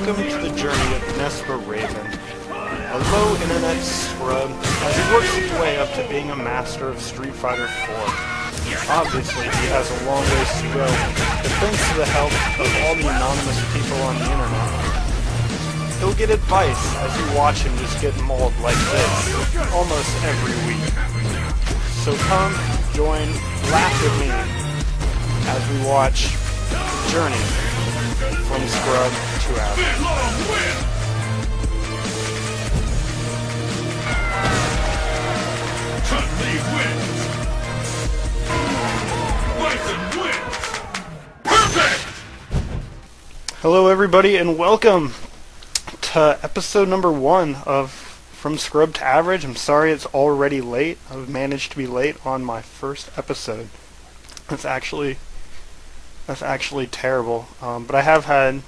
welcome to the journey of Nesper Raven, a low internet scrub as he works his way up to being a master of Street Fighter 4. Obviously, he has a long ways to go, but thanks to the help of all the anonymous people on the internet, he'll get advice as you watch him just get mauled like this almost every week. So come, join, laugh with me as we watch Journey from Scrub to Average. Hello everybody and welcome to episode number 1 of From Scrub to Average. I'm sorry it's already late. I've managed to be late on my first episode. That's actually terrible. But I have had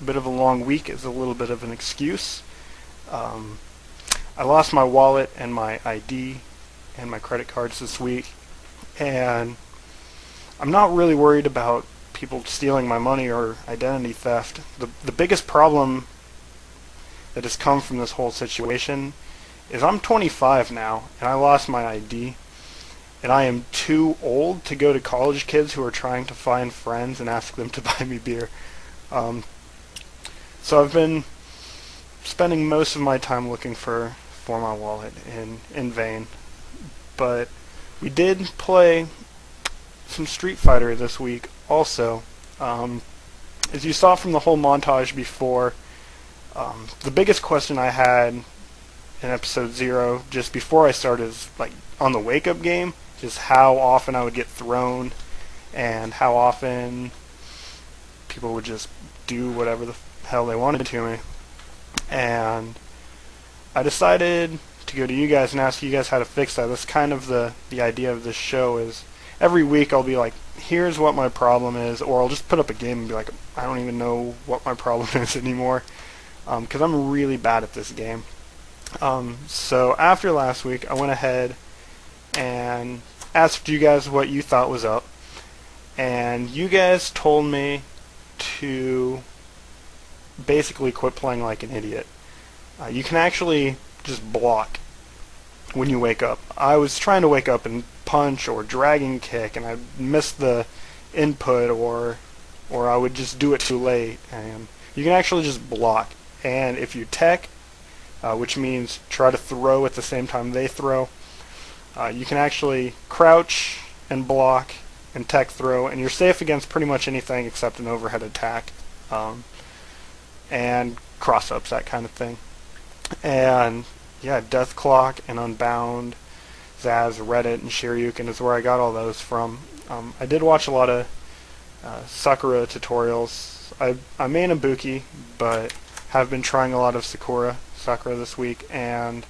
a bit of a long week as a little bit of an excuse. I lost my wallet and my ID and my credit cards this week, and I'm not really worried about people stealing my money or identity theft. The biggest problem that has come from this whole situation is I'm 25 now, and I lost my ID, and I am too old to go to college kids who are trying to find friends and ask them to buy me beer. So I've been spending most of my time looking for my wallet in vain. But we did play some Street Fighter this week also. As you saw from the whole montage before, the biggest question I had in episode 0, just before I started, is like on the wake-up game, just how often I would get thrown and how often people would just do whatever the hell they wanted to me. And I decided to go to you guys and ask you guys how to fix that. That's kind of the idea of this show. Is every week I'll be like, here's what my problem is, or I'll just put up a game and be like, I don't even know what my problem is anymore, because I'm really bad at this game. So after last week, I went ahead and asked you guys what you thought was up, and you guys told me to basically quit playing like an idiot. You can actually just block when you wake up. I was trying to wake up and punch or dragon kick, and I missed the input, or I would just do it too late. And you can actually just block. And if you tech, which means try to throw at the same time they throw, you can actually crouch and block and tech throw, and you're safe against pretty much anything except an overhead attack, and cross-ups, that kind of thing. And yeah, Death Clock and Unbound, Zaz, Reddit, and Shiryuken is where I got all those from. I did watch a lot of Sakura tutorials. I main Ibuki, but have been trying a lot of Sakura this week, and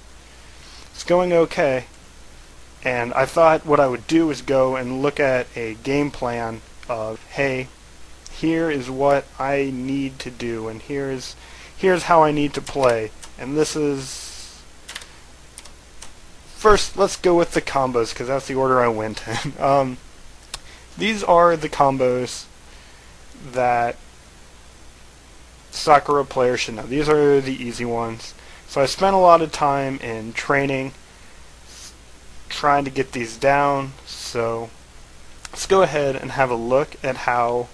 it's going okay. And I thought what I would do is go and look at a game plan of, hey, here is what I need to do, and here's how I need to play. And this is... First, let's go with the combos, because that's the order I went in. These are the combos that Sakura players should know. These are the easy ones. So I spent a lot of time in training, trying to get these down. So let's go ahead and have a look at how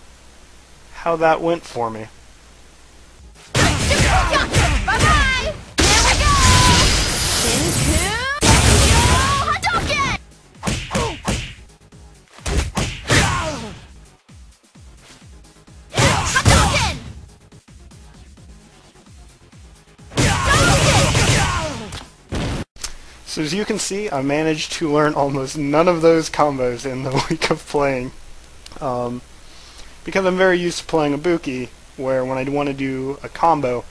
that went for me. Bye-bye! Here we go! Into... Hadouken! Hadouken! So as you can see, I managed to learn almost none of those combos in the week of playing. Because I'm very used to playing Ibuki, where when I want to do a combo,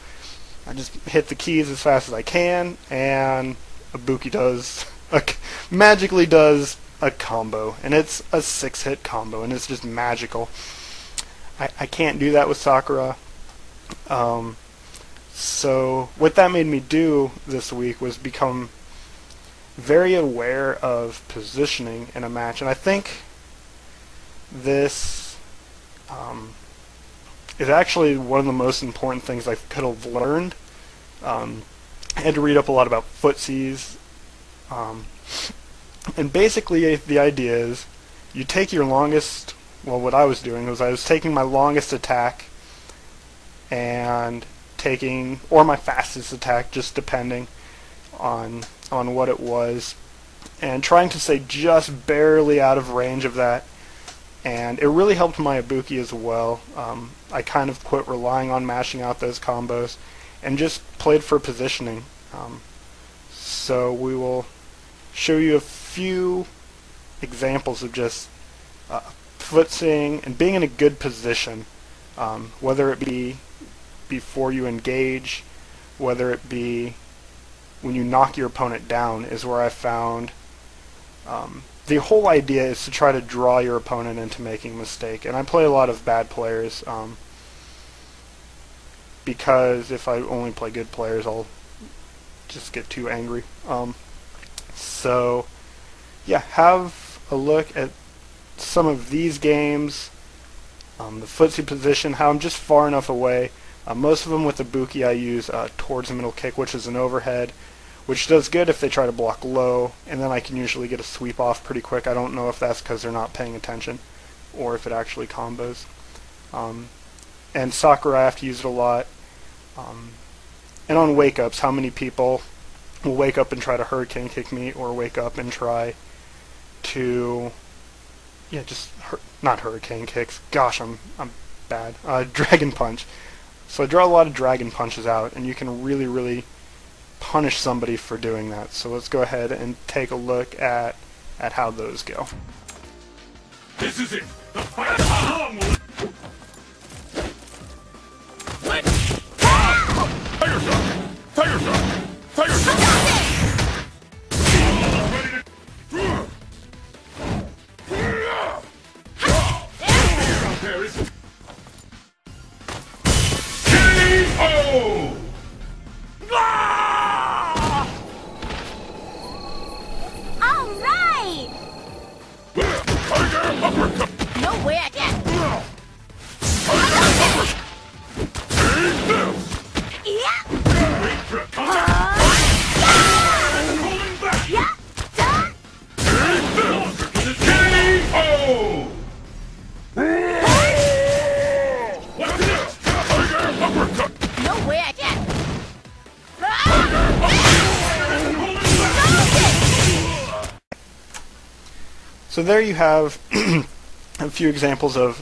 I just hit the keys as fast as I can, and Ibuki magically does a combo, and it's a 6-hit combo, and it's just magical. I can't do that with Sakura. So what that made me do this week was become very aware of positioning in a match, and I think this is actually one of the most important things I could have learned. I had to read up a lot about footsies. And basically the idea is you take your longest, well, what I was doing was I was taking my longest attack and taking, or my fastest attack, just depending on what it was, and trying to stay just barely out of range of that. And it really helped my Ibuki as well. I kind of quit relying on mashing out those combos and just played for positioning. So we will show you a few examples of just footsing and being in a good position, whether it be before you engage, whether it be when you knock your opponent down, is where I found the whole idea is to try to draw your opponent into making a mistake. And I play a lot of bad players because if I only play good players, I'll just get too angry. So yeah, have a look at some of these games, the footsie position, how I'm just far enough away. Most of them with the Ibuki I use towards the middle kick, which is an overhead, which does good if they try to block low, and then I can usually get a sweep off pretty quick. I don't know if that's because they're not paying attention or if it actually combos. And Sakura, I have to use it a lot. And on wake-ups, how many people will wake up and try to hurricane kick me, or wake up and try to, yeah, just not hurricane kicks. Gosh, I'm bad. Dragon punch. So I draw a lot of dragon punches out, and you can really punish somebody for doing that. So let's go ahead and take a look at how those go. This is it. The fight. How long will it? Fire shot! Fire shot! Fire shot! There is KO! All right! Tiger uppercut! No way I get. Take this! Yeah! Wait for a counter! Rolling back! Yeah! Done! Take this! KO! What's this? Tiger uppercut! No way I get. So there you have a few examples of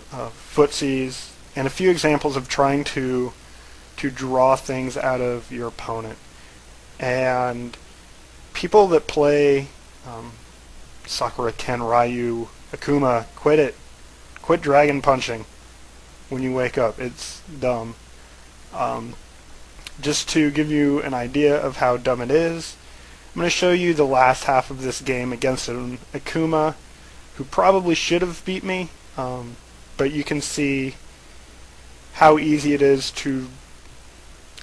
footsies and a few examples of trying to draw things out of your opponent. And people that play Sakura, Ken, Ryu, Akuma, quit it. Quit dragon punching when you wake up. It's dumb. Just to give you an idea of how dumb it is, I'm going to show you the last half of this game against an Akuma who probably should have beat me, but you can see how easy it is to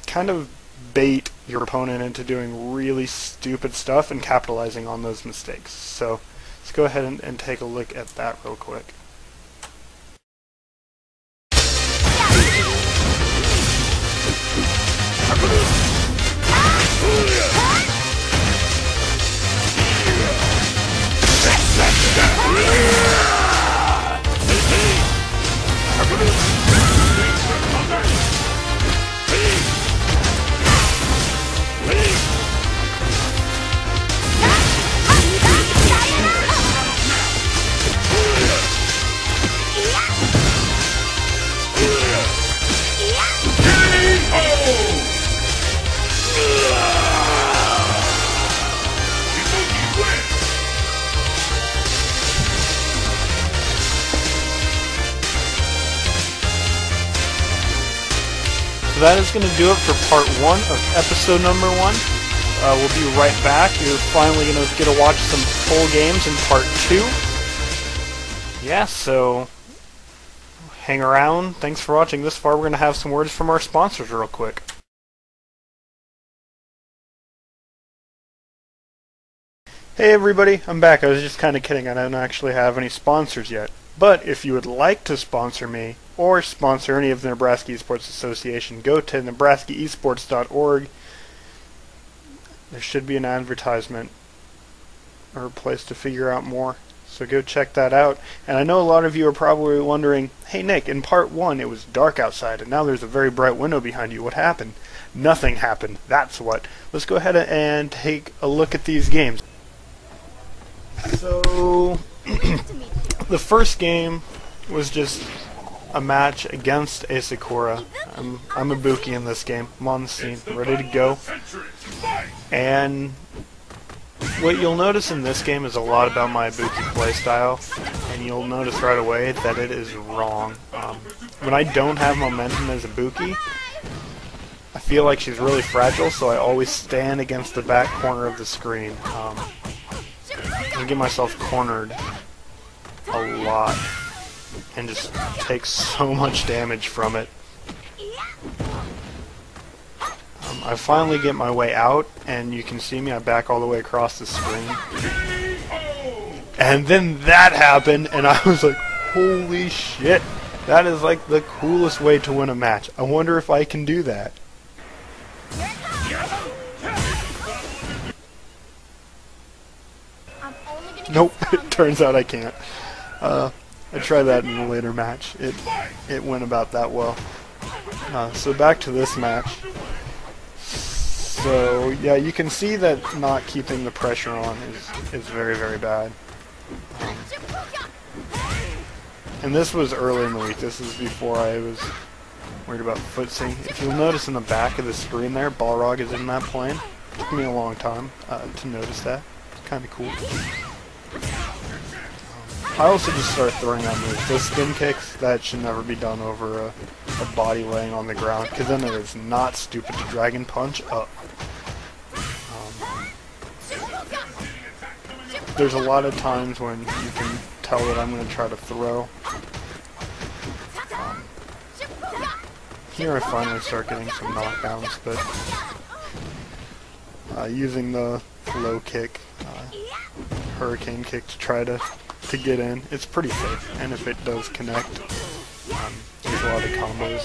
kind of bait your opponent into doing really stupid stuff and capitalizing on those mistakes. So let's go ahead and take a look at that real quick. So that is going to do it for part 1 of episode number 1. We'll be right back. You're finally going to get to watch some full games in part 2. Yeah, so hang around. Thanks for watching this far. We're going to have some words from our sponsors real quick. Hey everybody, I'm back. I was just kind of kidding. I don't actually have any sponsors yet. But if you would like to sponsor me, or sponsor any of the Nebraska Esports Association, go to nebraskaesports.org. There should be an advertisement or a place to figure out more. So go check that out. And I know a lot of you are probably wondering, hey Nick, in part 1 it was dark outside and now there's a very bright window behind you. What happened? Nothing happened. That's what. Let's go ahead and take a look at these games. So the first game was just a match against a Sakura. I'm a Buki in this game. I'm on the scene, ready to go. And what you'll notice in this game is a lot about my Buki playstyle, and you'll notice right away that it is wrong. When I don't have momentum as a Buki, I feel like she's really fragile, so I always stand against the back corner of the screen. I get myself cornered a lot and just take so much damage from it. I finally get my way out, and you can see me, I back all the way across the screen. And then that happened, and I was like, holy shit, that is like the coolest way to win a match. I wonder if I can do that. Nope, it turns out I can't. I tried that in a later match. It went about that well. So back to this match. So yeah, you can see that not keeping the pressure on is very, very bad. And this was early in the week. This is before I was worried about footsing. If you'll notice in the back of the screen there, Balrog is in that plane. It took me a long time to notice that. It's kind of cool. I also just started throwing out moves. Those spin kicks, that should never be done over a body laying on the ground, because then it is not stupid to dragon punch up. There's a lot of times when you can tell that I'm going to try to throw. Here I finally start getting some knockdowns, but using the low kick, hurricane kick to try to get in, it's pretty safe, and if it does connect, there's a lot of combos.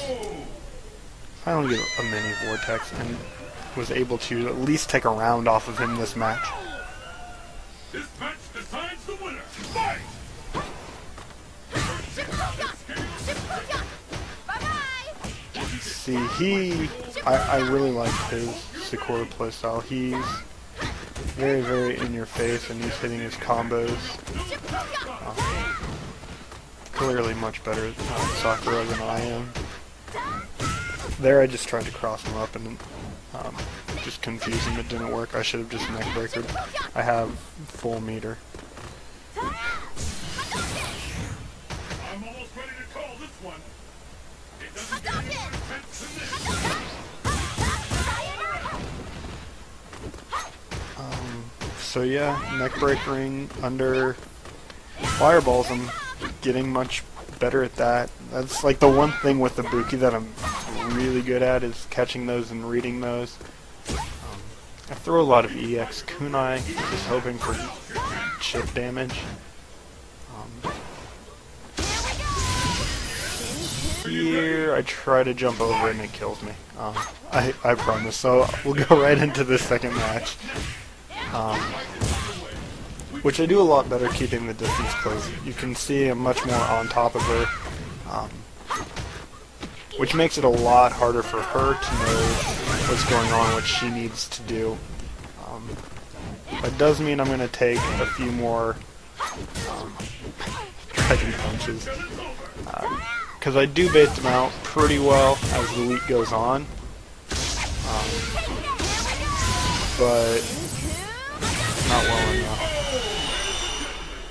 Finally get a mini vortex and was able to at least take a round off of him this match. This match decides the winner. Fight! See, I really like his Sakura playstyle. He's very, very in your face, and he's hitting his combos. Clearly much better at Sakura than I am. There I just tried to cross him up and just confuse him. It didn't work. I should have just neck breakered. I have full meter. I'm almost ready to call this one. It doesn't get any more intense than this. So yeah, neck breakering under fireballs. I'm getting much better at that. That's like the one thing with the Buki that I'm really good at, is catching those and reading those. I throw a lot of EX kunai, just hoping for chip damage. Here I try to jump over it and it kills me. I promise. So we'll go right into the second match. Which I do a lot better keeping the distance, because you can see I'm much more on top of her, which makes it a lot harder for her to know what's going on, what she needs to do. That does mean I'm going to take a few more dragon punches, because I do bait them out pretty well as the week goes on, but not well enough.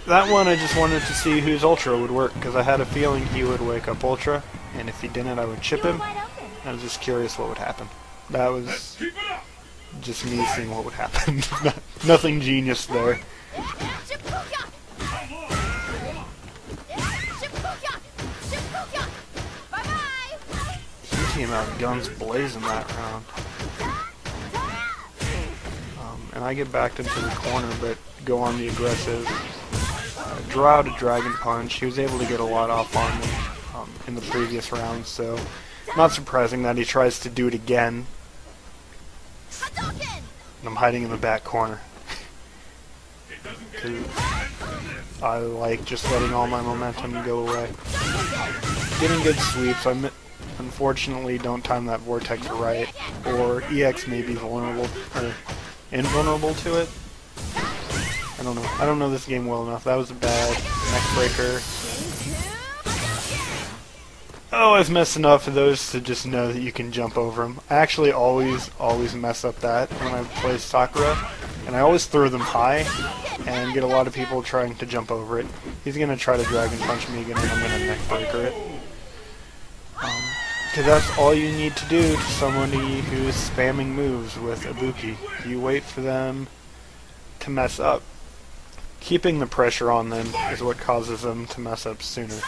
That one I just wanted to see whose Ultra would work, because I had a feeling he would wake up Ultra, and if he didn't I would chip him. I was just curious what would happen. That was just me seeing what would happen. Nothing genius there. He came out guns blazing that round. And I get backed into the corner, but go on the aggressive. Draw out a dragon punch. He was able to get a lot off on me. in the previous round, so not surprising that he tries to do it again. Hadouken! And I'm hiding in the back corner. Because I like just letting all my momentum go away. Getting good sweeps. I unfortunately don't time that vortex right, or EX may be vulnerable or invulnerable to it. I don't know. I don't know this game well enough. That was a bad neck breaker. Oh, I've messed enough of those to just know that you can jump over them. I actually always mess up that when I play Sakura, and I always throw them high and get a lot of people trying to jump over it. He's gonna try to Dragon Punch me again, and I'm gonna neck breaker it. Because that's all you need to do to somebody who's spamming moves with Ibuki. You wait for them to mess up. Keeping the pressure on them is what causes them to mess up sooner.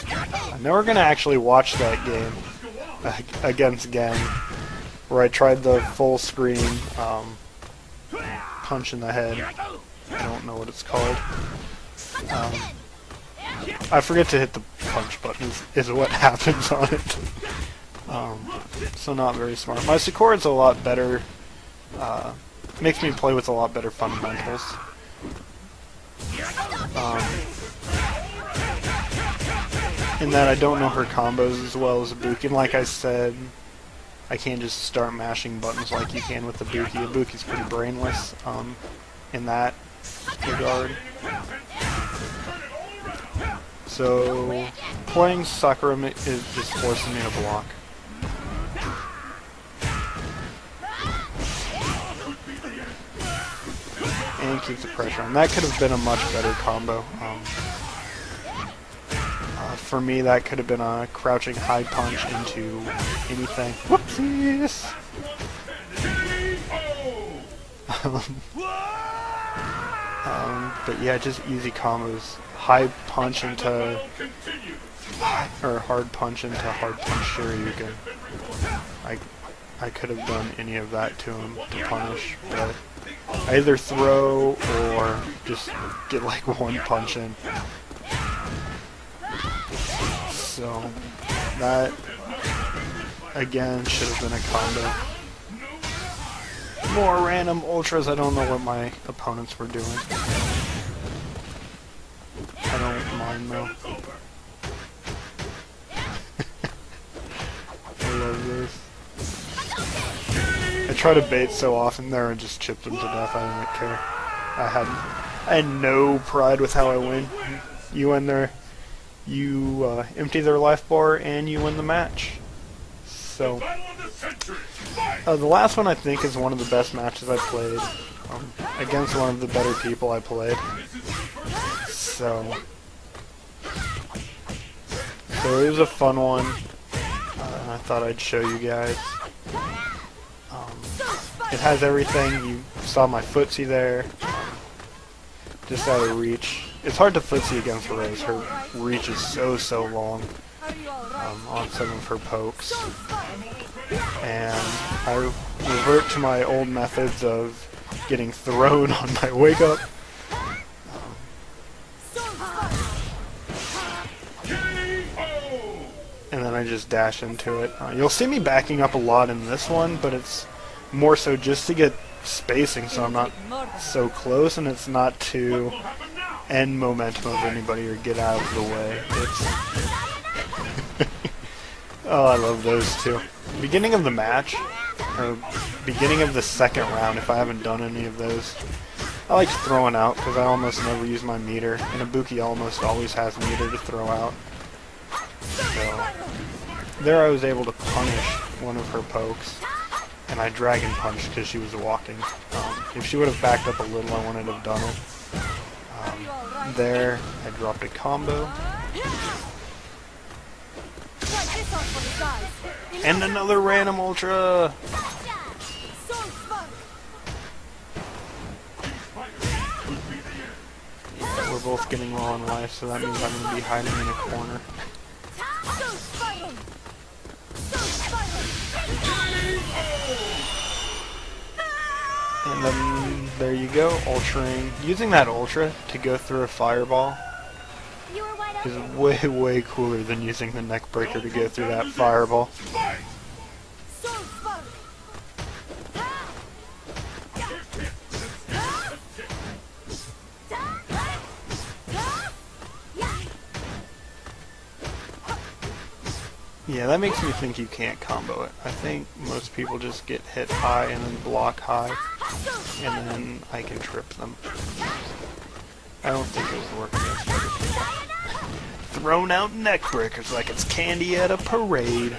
Now we're going to actually watch that game against Gang, where I tried the full screen punch in the head. I don't know what it's called. I forget to hit the punch button is what happens on it. So not very smart. My Sakura's a lot better, makes me play with a lot better fundamentals. In that I don't know her combos as well as Ibuki, and like I said, I can't just start mashing buttons like you can with Ibuki. Ibuki's pretty brainless in that regard. So playing Sakura is just forcing me to block. And keep the pressure on. That could have been a much better combo. For me, that could have been a crouching high punch into anything. Whoopsies! But yeah, just easy combos. High punch into... or hard punch into hard punch Shoryuken. I could have done any of that to him to punish, but I either throw or just get like one punch in. So that again should have been a combo. More random ultras. I don't know what my opponents were doing. I don't mind though. I love this. I try to bait so often there and just chip them to death. I didn't care. I had no pride with how I win. You in there, you empty their life bar and you win the match. So the last one I think is one of the best matches I played against one of the better people I played. So it was a fun one. I thought I'd show you guys. It has everything. You saw my footsie there. Just out of reach. It's hard to footsie against Rose. Her reach is so long on some of her pokes. And I revert to my old methods of getting thrown on my wake up. And then I just dash into it. You'll see me backing up a lot in this one, but it's more so just to get spacing so I'm not so close, and it's not to end momentum of anybody or get out of the way. It's oh, I love those two. Beginning of the match, or beginning of the second round, if I haven't done any of those, I like throwing out because I almost never use my meter, and Ibuki almost always has meter to throw out. So there I was able to punish one of her pokes, and I Dragon Punched because she was walking. If she would have backed up a little, I wouldn't have done it. There, I dropped a combo. And another random ultra! We're both getting low on life, so that means I'm going to be hiding in a corner. And then there you go, ultraing. Using that ultra to go through a fireball. You were wide is way, way cooler than using the neck breaker to go through that fireball. Yeah, that makes me think you can't combo it. I think most people just get hit high and then block high, and then I can trip them. I don't think it would work against other people. Thrown out neck breakers like it's candy at a parade.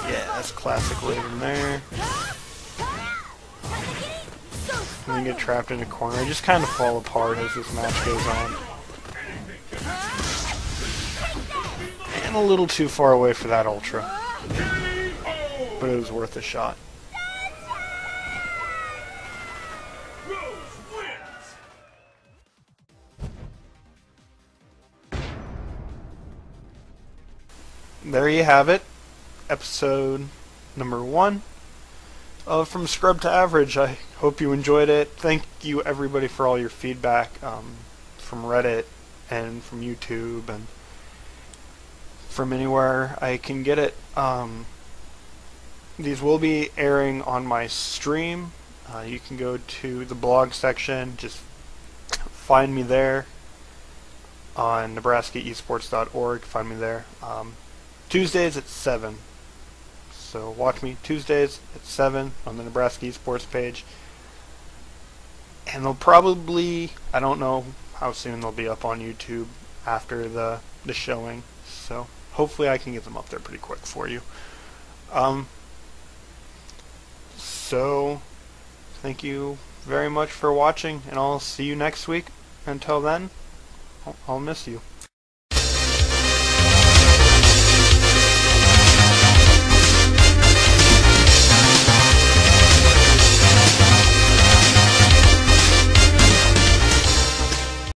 Yeah, that's classic wave in there. And then get trapped in a corner. I just kind of fall apart as this match goes on. And a little too far away for that ultra. But it was worth a shot. There you have it. Episode number 1 of From Scrub to Average. I hope you enjoyed it. Thank you everybody for all your feedback from Reddit and from YouTube and from anywhere I can get it. These will be airing on my stream. You can go to the blog section, just find me there on nebraskaesports.org. Find me there. Tuesdays at 7. So watch me Tuesdays at 7 on the Nebraska Esports page. And they'll probably, I don't know how soon they'll be up on YouTube after the showing. So hopefully I can get them up there pretty quick for you. So thank you very much for watching, and I'll see you next week. Until then, I'll miss you.